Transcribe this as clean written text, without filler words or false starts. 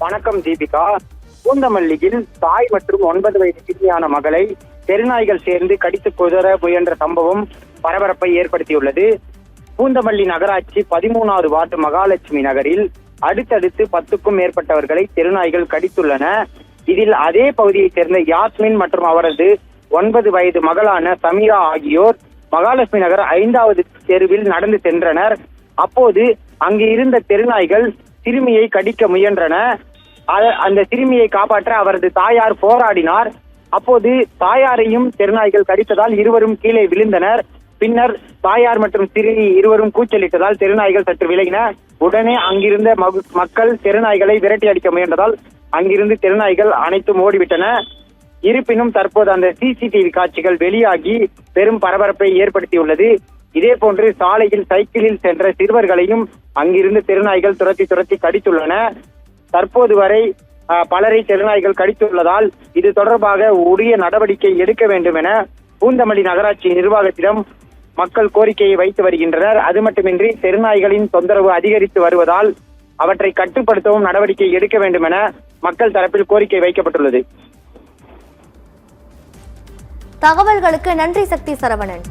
வணக்கம் தீபிகா. பூந்தமல்லியில் தாய் மற்றும் 9 வயது சிறுமியான மகளை தெருநாய்கள் சேர்ந்து கடித்து குதற முயன்ற சம்பவம் பரபரப்பை ஏற்படுத்தியுள்ளது. பூந்தமல்லி நகராட்சி 13வது வார்டு மகாலட்சுமி நகரில் அடுத்தடுத்து 10க்கும் மேற்பட்டவர்களை தெருநாய்கள் கடித்துள்ளன. இதில் அதே பகுதியைச் சேர்ந்த யாஸ்மின் மற்றும் அவரது 9 வயது மகளான சமீரா ஆகியோர் மகாலட்சுமி நகர் 5வது தெருவில் நடந்து சென்றனர். அப்போது அங்கு இருந்த தெருநாய்கள் சிறுமியை கடிக்க முயன்றன. அந்த சிறுமியை காப்பாற்ற அவரது தாயார் போராடினார். அப்போது தாயாரையும் தெருநாய்கள் கடித்ததால் இருவரும் கீழே விழுந்தனர். பின்னர் தாயார் மற்றும் சிறுமி இருவரும் கூச்சலிட்டதால் தெருநாய்கள் சற்று விலகின. உடனே அங்கிருந்த மக்கள் தெருநாய்களை விரட்டி அடிக்க முயன்றதால் அங்கிருந்து தெருநாய்கள் அனைத்தும் ஓடிவிட்டன. இருப்பினும் தற்போது அந்த சிசிடிவி காட்சிகள் வெளியாகி பெரும் பரபரப்பை ஏற்படுத்தியுள்ளது. இதே போன்று சாலையில் சைக்கிளில் சென்ற சிறுவர்களையும் அங்கிருந்து தெருநாய்கள் துரத்தி கடித்துள்ளன. தற்போது வரை பலரை தெருநாய்கள் கடித்துள்ளதால் இது தொடர்பாக உரிய நடவடிக்கை எடுக்க வேண்டும் என பூந்தமல்லி நகராட்சி நிர்வாகத்திடம் மக்கள் கோரிக்கையை வைத்து வருகின்றனர். அது மட்டுமின்றி தெருநாய்களின் தொந்தரவு அதிகரித்து வருவதால் அவற்றை கட்டுப்படுத்தவும் நடவடிக்கை எடுக்க வேண்டும் என மக்கள் தரப்பில் கோரிக்கை வைக்கப்பட்டுள்ளது. தகவல்களுக்கு நன்றி சக்தி சரவணன்.